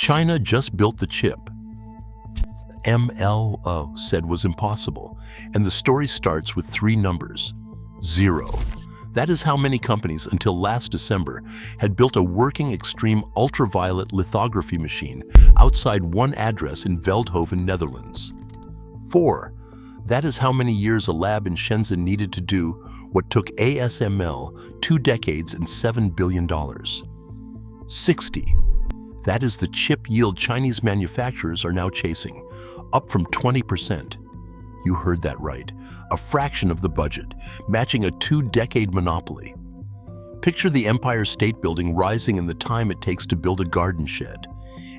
China just built the chip ML said was impossible, and the story starts with three numbers. 0. That is how many companies until last December had built a working extreme ultraviolet lithography machine outside one address in Veldhoven, Netherlands. 4. That is how many years a lab in Shenzhen needed to do what took ASML 2 decades and $7 billion. 60. That is the chip yield Chinese manufacturers are now chasing, up from 20%. You heard that right, a fraction of the budget, matching a 2-decade monopoly. Picture the Empire State Building rising in the time it takes to build a garden shed.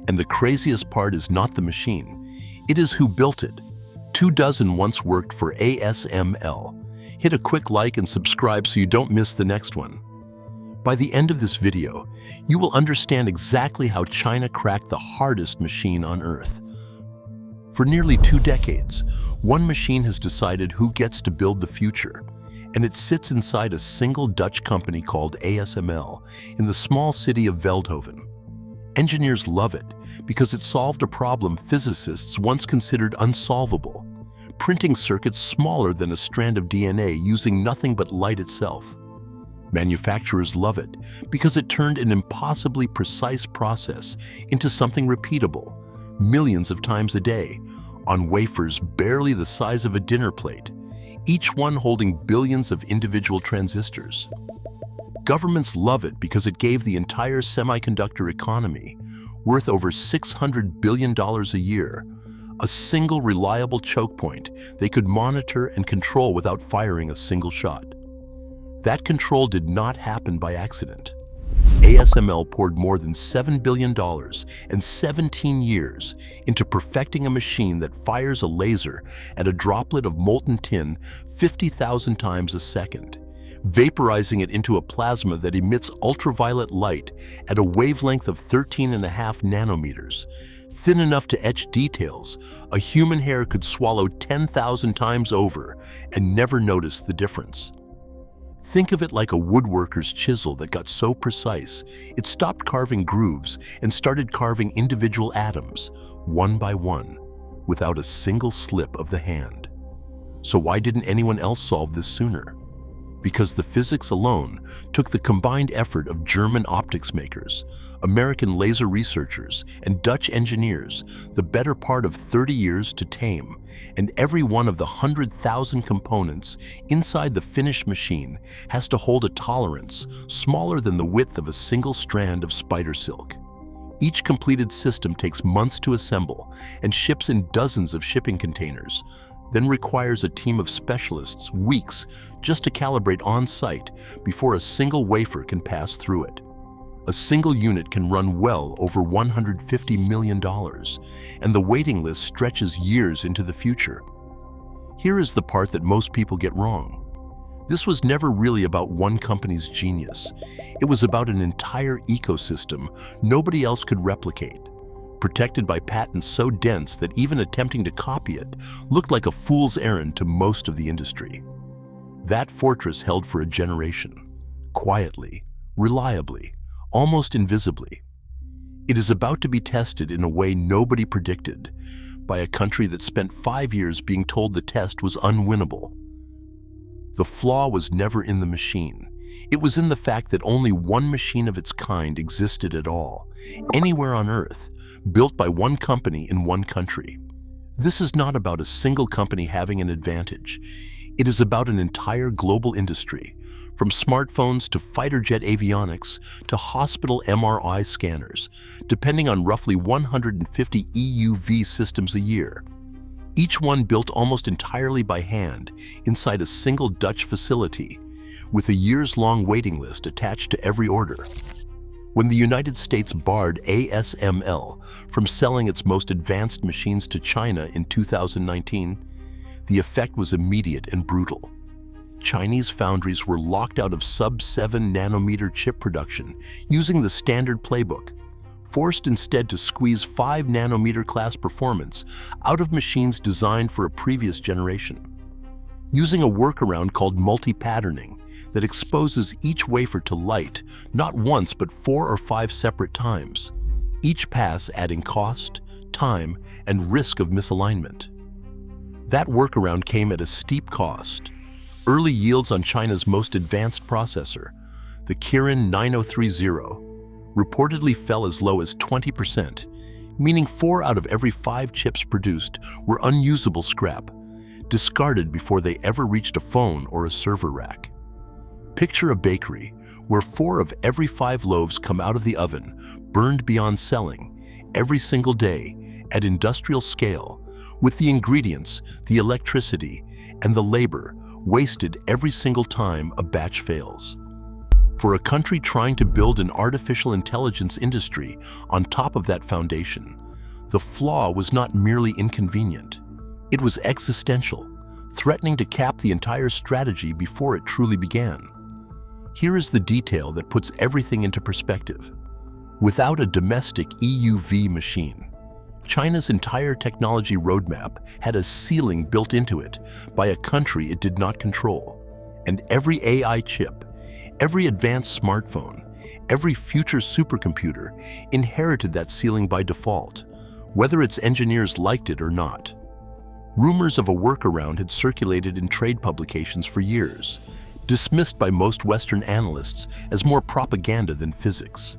And the craziest part is not the machine, it is who built it. 24 once worked for ASML. Hit a quick like and subscribe so you don't miss the next one. By the end of this video, you will understand exactly how China cracked the hardest machine on Earth. For nearly 2 decades, one machine has decided who gets to build the future, and it sits inside a single Dutch company called ASML in the small city of Veldhoven. Engineers love it because it solved a problem physicists once considered unsolvable, printing circuits smaller than a strand of DNA using nothing but light itself. Manufacturers love it because it turned an impossibly precise process into something repeatable, millions of times a day, on wafers barely the size of a dinner plate, each one holding billions of individual transistors. Governments love it because it gave the entire semiconductor economy, worth over $600 billion a year, a single reliable choke point they could monitor and control without firing a single shot. That control did not happen by accident. ASML poured more than $7 billion and 17 years into perfecting a machine that fires a laser at a droplet of molten tin 50,000 times a second, vaporizing it into a plasma that emits ultraviolet light at a wavelength of 13.5 nanometers, thin enough to etch details a human hair could swallow 10,000 times over and never notice the difference. Think of it like a woodworker's chisel that got so precise, it stopped carving grooves and started carving individual atoms, one by one, without a single slip of the hand. So why didn't anyone else solve this sooner? Because the physics alone took the combined effort of German optics makers, American laser researchers, and Dutch engineers the better part of 30 years to tame, and every one of the 100,000 components inside the finished machine has to hold a tolerance smaller than the width of a single strand of spider silk. Each completed system takes months to assemble and ships in dozens of shipping containers, then requires a team of specialists weeks just to calibrate on-site before a single wafer can pass through it. A single unit can run well over $150 million, and the waiting list stretches years into the future. Here is the part that most people get wrong. This was never really about one company's genius. It was about an entire ecosystem nobody else could replicate, protected by patents so dense that even attempting to copy it looked like a fool's errand to most of the industry. That fortress held for a generation, quietly, reliably, almost invisibly. It is about to be tested in a way nobody predicted, by a country that spent 5 years being told the test was unwinnable. The flaw was never in the machine. It was in the fact that only one machine of its kind existed at all, anywhere on Earth, built by one company in one country. This is not about a single company having an advantage. It is about an entire global industry, from smartphones to fighter jet avionics to hospital MRI scanners, depending on roughly 150 EUV systems a year. Each one built almost entirely by hand inside a single Dutch facility, with a years-long waiting list attached to every order. When the United States barred ASML from selling its most advanced machines to China in 2019, the effect was immediate and brutal. Chinese foundries were locked out of sub-7-nanometer chip production using the standard playbook, forced instead to squeeze 5-nanometer class performance out of machines designed for a previous generation. Using a workaround called multi-patterning that exposes each wafer to light not once but 4 or 5 separate times, each pass adding cost, time, and risk of misalignment. That workaround came at a steep cost. Early yields on China's most advanced processor, the Kirin 9030, reportedly fell as low as 20%, meaning 4 out of every 5 chips produced were unusable scrap, discarded before they ever reached a phone or a server rack. Picture a bakery where 4 of every 5 loaves come out of the oven, burned beyond selling, every single day, at industrial scale, with the ingredients, the electricity, and the labor wasted every single time a batch fails. For a country trying to build an artificial intelligence industry on top of that foundation, the flaw was not merely inconvenient. It was existential, threatening to cap the entire strategy before it truly began. Here is the detail that puts everything into perspective. Without a domestic EUV machine, China's entire technology roadmap had a ceiling built into it by a country it did not control. And every AI chip, every advanced smartphone, every future supercomputer inherited that ceiling by default, whether its engineers liked it or not. Rumors of a workaround had circulated in trade publications for years, dismissed by most Western analysts as more propaganda than physics.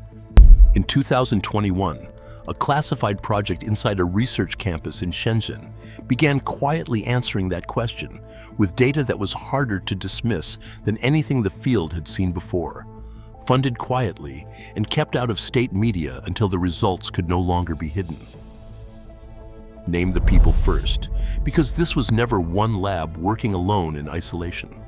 In 2021, a classified project inside a research campus in Shenzhen began quietly answering that question with data that was harder to dismiss than anything the field had seen before, funded quietly and kept out of state media until the results could no longer be hidden. Name the people first, because this was never one lab working alone in isolation.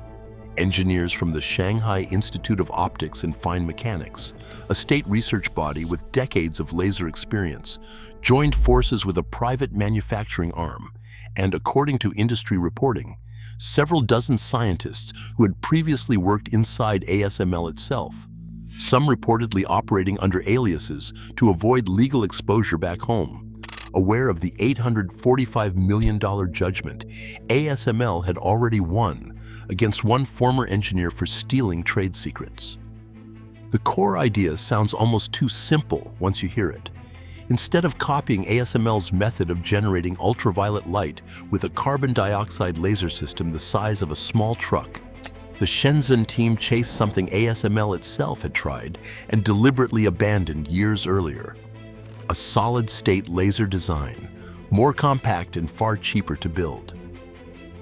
Engineers from the Shanghai Institute of Optics and Fine Mechanics, a state research body with decades of laser experience, joined forces with a private manufacturing arm, and according to industry reporting, several dozen scientists who had previously worked inside ASML itself, some reportedly operating under aliases to avoid legal exposure back home. Aware of the $845 million judgment ASML had already won against one former engineer for stealing trade secrets. The core idea sounds almost too simple once you hear it. Instead of copying ASML's method of generating ultraviolet light with a carbon dioxide laser system the size of a small truck, the Shenzhen team chased something ASML itself had tried and deliberately abandoned years earlier: a solid-state laser design, more compact and far cheaper to build.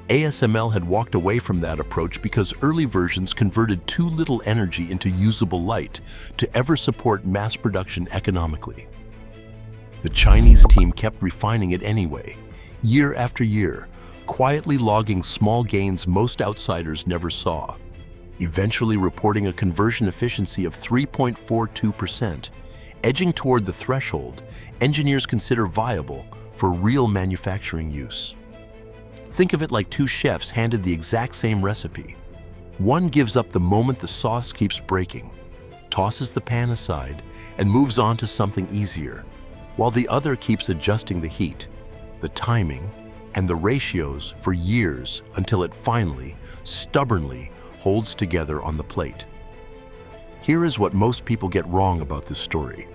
ASML had walked away from that approach because early versions converted too little energy into usable light to ever support mass production economically. The Chinese team kept refining it anyway, year after year, quietly logging small gains most outsiders never saw, eventually reporting a conversion efficiency of 3.42%, edging toward the threshold engineers consider viable for real manufacturing use. Think of it like two chefs handed the exact same recipe. One gives up the moment the sauce keeps breaking, tosses the pan aside, and moves on to something easier, while the other keeps adjusting the heat, the timing, and the ratios for years until it finally, stubbornly, holds together on the plate. Here is what most people get wrong about this story.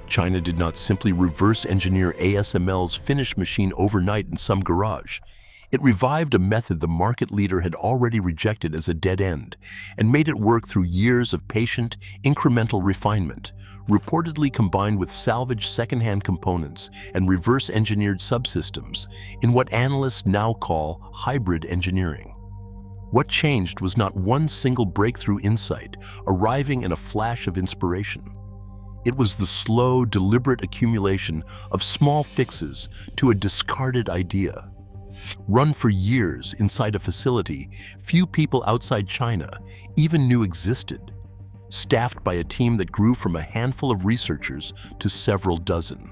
China did not simply reverse engineer ASML's finished machine overnight in some garage. It revived a method the market leader had already rejected as a dead end and made it work through years of patient, incremental refinement, reportedly combined with salvaged secondhand components and reverse-engineered subsystems in what analysts now call hybrid engineering. What changed was not one single breakthrough insight arriving in a flash of inspiration. It was the slow, deliberate accumulation of small fixes to a discarded idea. Run for years inside a facility few people outside China even knew existed, staffed by a team that grew from a handful of researchers to several dozen.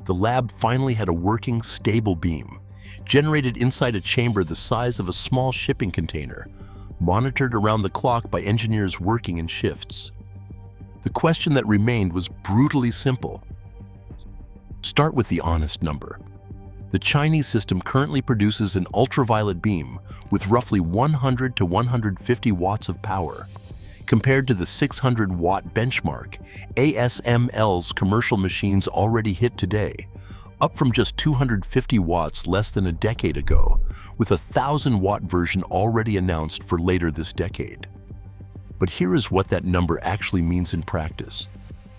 The lab finally had a working, stable beam, generated inside a chamber the size of a small shipping container, monitored around the clock by engineers working in shifts. The question that remained was brutally simple. Start with the honest number. The Chinese system currently produces an ultraviolet beam with roughly 100 to 150 watts of power, Compared to the 600-watt benchmark ASML's commercial machines already hit today, up from just 250 watts less than a decade ago, with a 1,000-watt version already announced for later this decade. But here is what that number actually means in practice.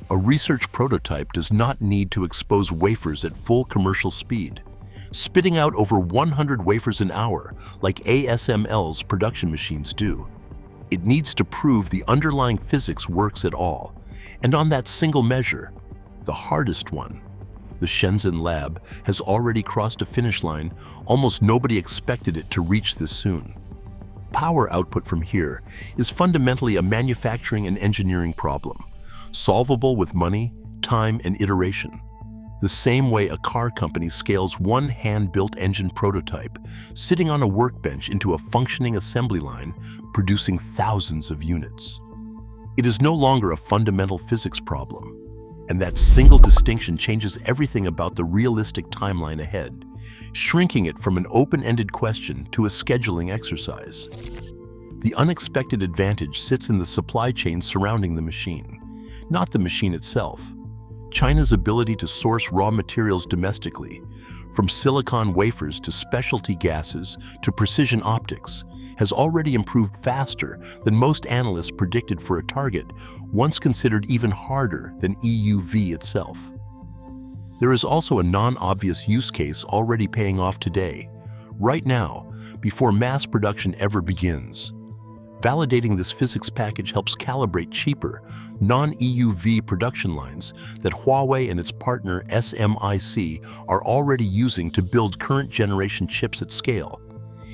A research prototype does not need to expose wafers at full commercial speed, spitting out over 100 wafers an hour like ASML's production machines do. It needs to prove the underlying physics works at all, and on that single measure, the hardest one, the Shenzhen lab has already crossed a finish line almost nobody expected it to reach this soon. Power output from here is fundamentally a manufacturing and engineering problem, solvable with money, time, and iteration. The same way a car company scales one hand-built engine prototype sitting on a workbench into a functioning assembly line, producing thousands of units. It is no longer a fundamental physics problem, and that single distinction changes everything about the realistic timeline ahead, shrinking it from an open-ended question to a scheduling exercise. The unexpected advantage sits in the supply chain surrounding the machine, not the machine itself. China's ability to source raw materials domestically, from silicon wafers to specialty gases to precision optics, has already improved faster than most analysts predicted for a target once considered even harder than EUV itself. There is also a non-obvious use case already paying off today, right now, before mass production ever begins. Validating this physics package helps calibrate cheaper, non-EUV production lines that Huawei and its partner SMIC are already using to build current-generation chips at scale,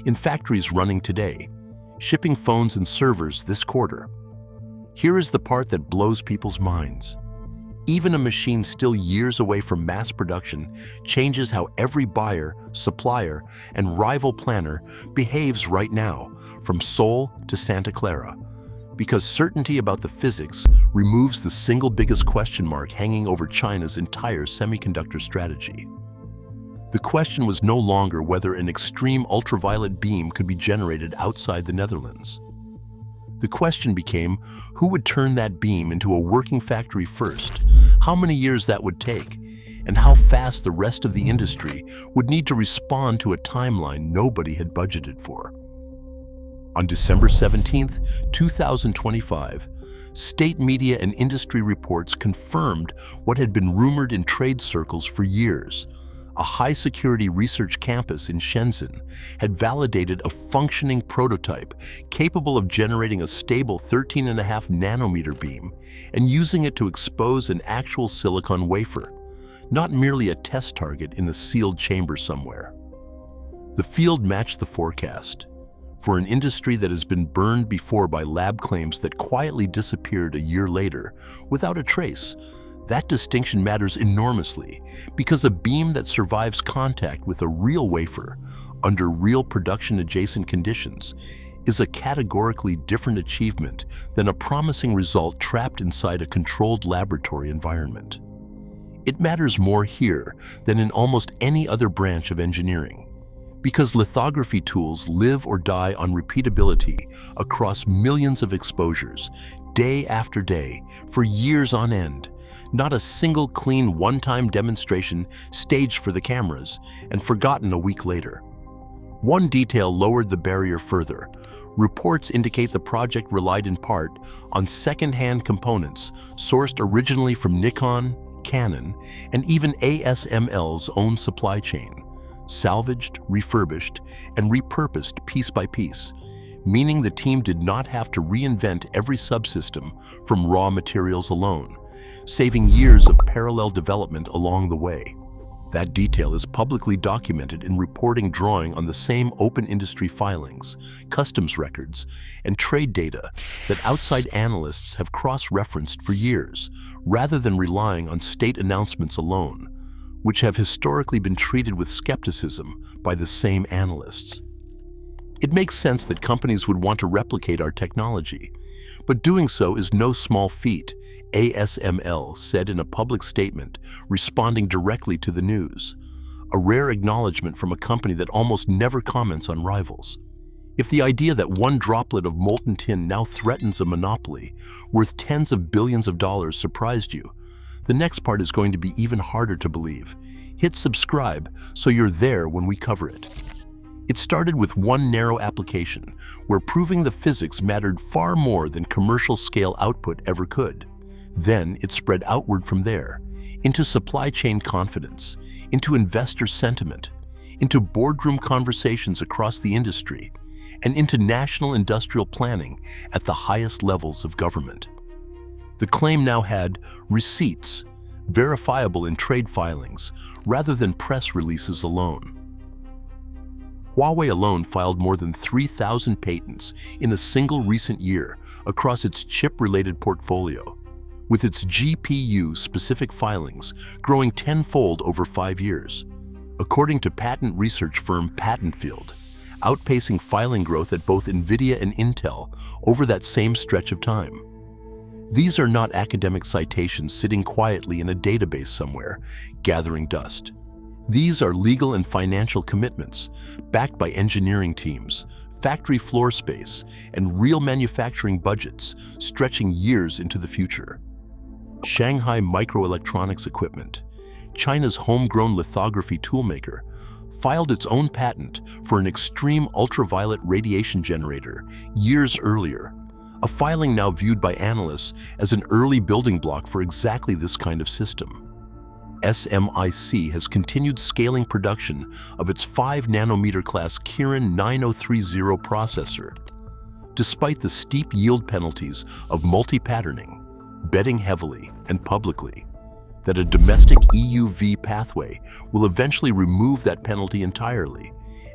in factories running today, shipping phones and servers this quarter. Here is the part that blows people's minds. Even a machine still years away from mass production changes how every buyer, supplier, and rival planner behaves right now, from Seoul to Santa Clara, because certainty about the physics removes the single biggest question mark hanging over China's entire semiconductor strategy. The question was no longer whether an extreme ultraviolet beam could be generated outside the Netherlands. The question became who would turn that beam into a working factory first, how many years that would take, and how fast the rest of the industry would need to respond to a timeline nobody had budgeted for. On December 17, 2025, state media and industry reports confirmed what had been rumored in trade circles for years. A high-security research campus in Shenzhen had validated a functioning prototype capable of generating a stable 13.5-nanometer beam and using it to expose an actual silicon wafer, not merely a test target in a sealed chamber somewhere. The field matched the forecast. For an industry that has been burned before by lab claims that quietly disappeared a year later without a trace, that distinction matters enormously because a beam that survives contact with a real wafer under real production-adjacent conditions is a categorically different achievement than a promising result trapped inside a controlled laboratory environment. It matters more here than in almost any other branch of engineering, because lithography tools live or die on repeatability across millions of exposures, day after day, for years on end. Not a single clean one-time demonstration staged for the cameras and forgotten a week later. One detail lowered the barrier further. Reports indicate the project relied in part on second-hand components sourced originally from Nikon, Canon, and even ASML's own supply chain, salvaged, refurbished, and repurposed piece by piece, meaning the team did not have to reinvent every subsystem from raw materials alone, saving years of parallel development along the way. That detail is publicly documented in reporting drawing on the same open industry filings, customs records, and trade data that outside analysts have cross-referenced for years, rather than relying on state announcements alone, which have historically been treated with skepticism by the same analysts. It makes sense that companies would want to replicate our technology, but doing so is no small feat, ASML said in a public statement responding directly to the news, a rare acknowledgement from a company that almost never comments on rivals. If the idea that one droplet of molten tin now threatens a monopoly worth tens of billions of dollars surprised you, the next part is going to be even harder to believe. Hit subscribe so you're there when we cover it. It started with one narrow application where proving the physics mattered far more than commercial scale output ever could. Then it spread outward from there, into supply chain confidence, into investor sentiment, into boardroom conversations across the industry, and into national industrial planning at the highest levels of government. The claim now had receipts, verifiable in trade filings, rather than press releases alone. Huawei alone filed more than 3,000 patents in a single recent year across its chip-related portfolio, with its GPU-specific filings growing tenfold over 5 years, according to patent research firm Patentfield, outpacing filing growth at both NVIDIA and Intel over that same stretch of time. These are not academic citations sitting quietly in a database somewhere, gathering dust. These are legal and financial commitments, backed by engineering teams, factory floor space, and real manufacturing budgets stretching years into the future. Shanghai Microelectronics Equipment, China's homegrown lithography toolmaker, filed its own patent for an extreme ultraviolet radiation generator years earlier, a filing now viewed by analysts as an early building block for exactly this kind of system. SMIC has continued scaling production of its 5-nanometer class Kirin 9030 processor, despite the steep yield penalties of multi-patterning, betting heavily and publicly that a domestic EUV pathway will eventually remove that penalty entirely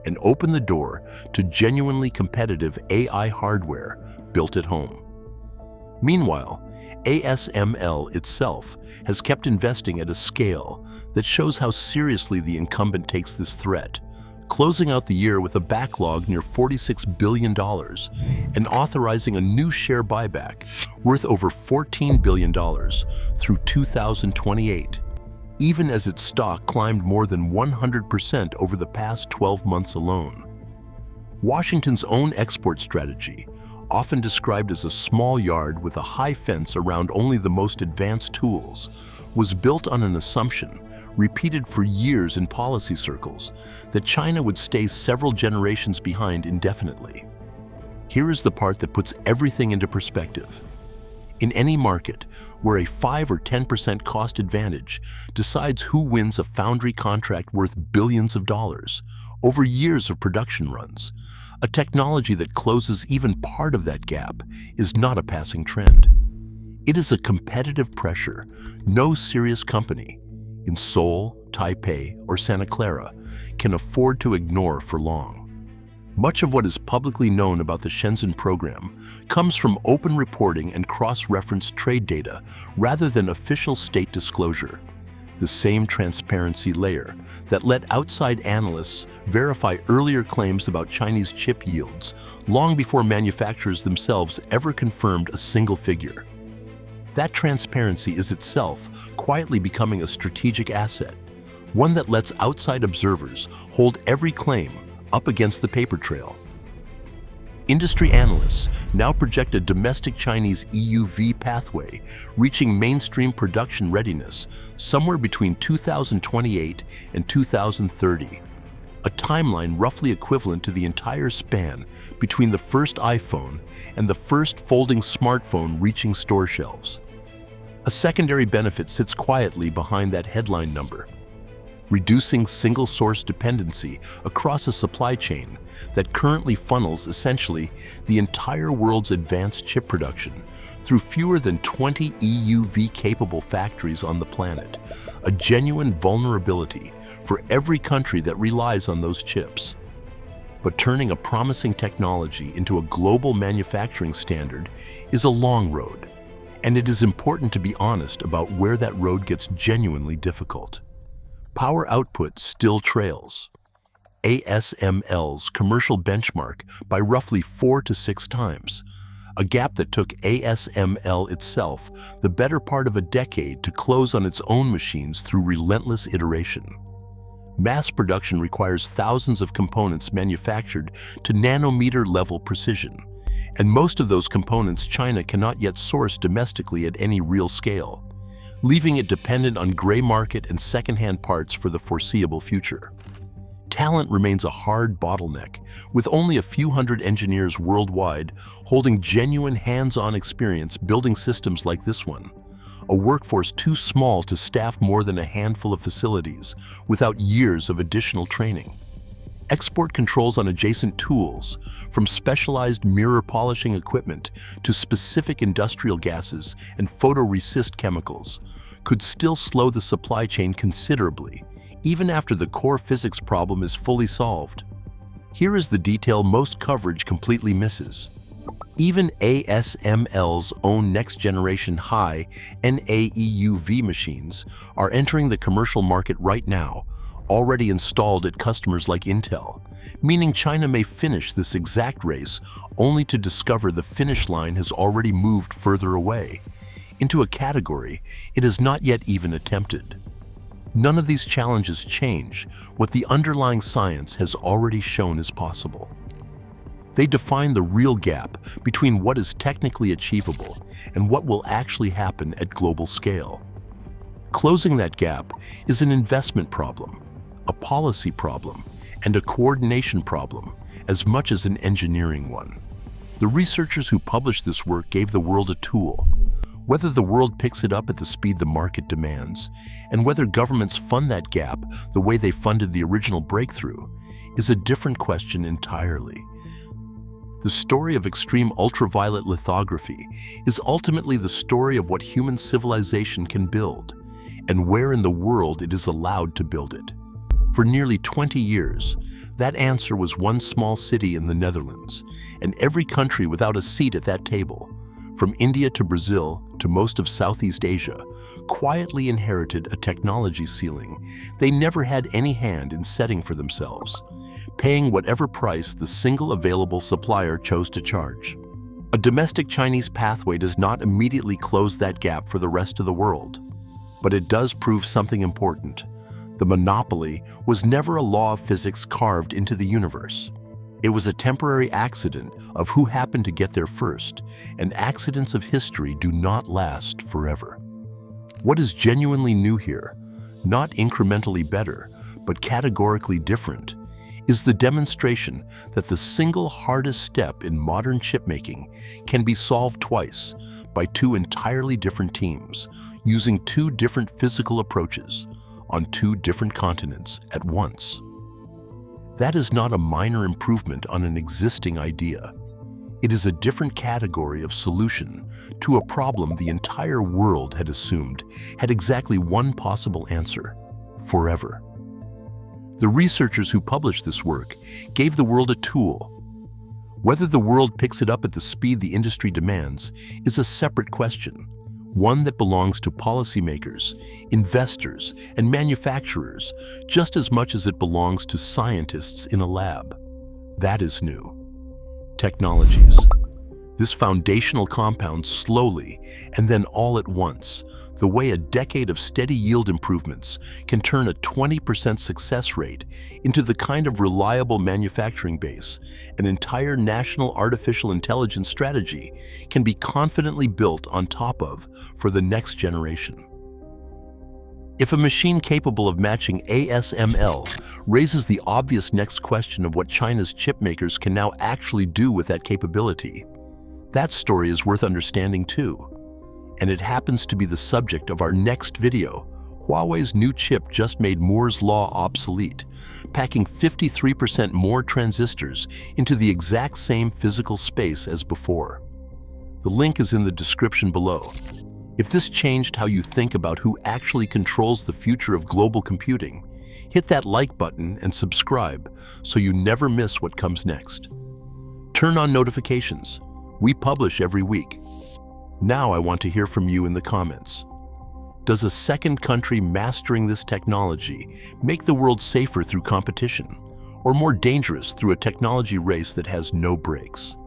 and open the door to genuinely competitive AI hardware built at home. Meanwhile, ASML itself has kept investing at a scale that shows how seriously the incumbent takes this threat, closing out the year with a backlog near $46 billion and authorizing a new share buyback worth over $14 billion through 2028, even as its stock climbed more than 100% over the past 12 months alone. Washington's own export strategy, often described as a small yard with a high fence around only the most advanced tools, was built on an assumption, repeated for years in policy circles, that China would stay several generations behind indefinitely. Here is the part that puts everything into perspective. In any market where a 5 or 10% cost advantage decides who wins a foundry contract worth billions of dollars over years of production runs, a technology that closes even part of that gap is not a passing trend. It is a competitive pressure no serious company in Seoul, Taipei, or Santa Clara can afford to ignore for long. Much of what is publicly known about the Shenzhen program comes from open reporting and cross-referenced trade data rather than official state disclosure, the same transparency layer that let outside analysts verify earlier claims about Chinese chip yields long before manufacturers themselves ever confirmed a single figure. That transparency is itself quietly becoming a strategic asset, one that lets outside observers hold every claim up against the paper trail. Industry analysts now project a domestic Chinese EUV pathway reaching mainstream production readiness somewhere between 2028 and 2030, a timeline roughly equivalent to the entire span between the first iPhone and the first folding smartphone reaching store shelves. A secondary benefit sits quietly behind that headline number: reducing single-source dependency across a supply chain that currently funnels essentially the entire world's advanced chip production through fewer than 20 EUV-capable factories on the planet, a genuine vulnerability for every country that relies on those chips. But turning a promising technology into a global manufacturing standard is a long road, and it is important to be honest about where that road gets genuinely difficult. Power output still trails ASML's commercial benchmark by roughly 4 to 6 times, a gap that took ASML itself the better part of a decade to close on its own machines through relentless iteration. Mass production requires thousands of components manufactured to nanometer-level precision, and most of those components China cannot yet source domestically at any real scale, leaving it dependent on gray market and secondhand parts for the foreseeable future. Talent remains a hard bottleneck, with only a few hundred engineers worldwide holding genuine hands-on experience building systems like this one, a workforce too small to staff more than a handful of facilities without years of additional training. Export controls on adjacent tools, from specialized mirror polishing equipment to specific industrial gases and photoresist chemicals, could still slow the supply chain considerably, even after the core physics problem is fully solved. Here is the detail most coverage completely misses. Even ASML's own next-generation high NAEUV machines are entering the commercial market right now, already installed at customers like Intel, meaning China may finish this exact race only to discover the finish line has already moved further away, into a category it has not yet even attempted. None of these challenges change what the underlying science has already shown is possible. They define the real gap between what is technically achievable and what will actually happen at global scale. Closing that gap is an investment problem, a policy problem, and a coordination problem, as much as an engineering one. The researchers who published this work gave the world a tool. Whether the world picks it up at the speed the market demands, and whether governments fund that gap the way they funded the original breakthrough, is a different question entirely. The story of extreme ultraviolet lithography is ultimately the story of what human civilization can build, and where in the world it is allowed to build it. For nearly 20 years, that answer was one small city in the Netherlands, and every country without a seat at that table, from India to Brazil to most of Southeast Asia, quietly inherited a technology ceiling they never had any hand in setting for themselves, paying whatever price the single available supplier chose to charge. A domestic Chinese pathway does not immediately close that gap for the rest of the world, but it does prove something important. The monopoly was never a law of physics carved into the universe. It was a temporary accident of who happened to get there first, and accidents of history do not last forever. What is genuinely new here, not incrementally better, but categorically different, is the demonstration that the single hardest step in modern chipmaking can be solved twice by two entirely different teams, using two different physical approaches on two different continents at once. That is not a minor improvement on an existing idea. It is a different category of solution to a problem the entire world had assumed had exactly one possible answer: forever. The researchers who published this work gave the world a tool. Whether the world picks it up at the speed the industry demands is a separate question, one that belongs to policymakers, investors, and manufacturers just as much as it belongs to scientists in a lab. That is new. Technologies. This foundational compound slowly, and then all at once, the way a decade of steady yield improvements can turn a 20% success rate into the kind of reliable manufacturing base an entire national artificial intelligence strategy can be confidently built on top of for the next generation. If a machine capable of matching ASML raises the obvious next question of what China's chip makers can now actually do with that capability, that story is worth understanding too. And it happens to be the subject of our next video. Huawei's new chip just made Moore's Law obsolete, packing 53% more transistors into the exact same physical space as before. The link is in the description below. If this changed how you think about who actually controls the future of global computing, hit that like button and subscribe so you never miss what comes next. Turn on notifications. We publish every week. Now I want to hear from you in the comments. Does a second country mastering this technology make the world safer through competition, or more dangerous through a technology race that has no brakes?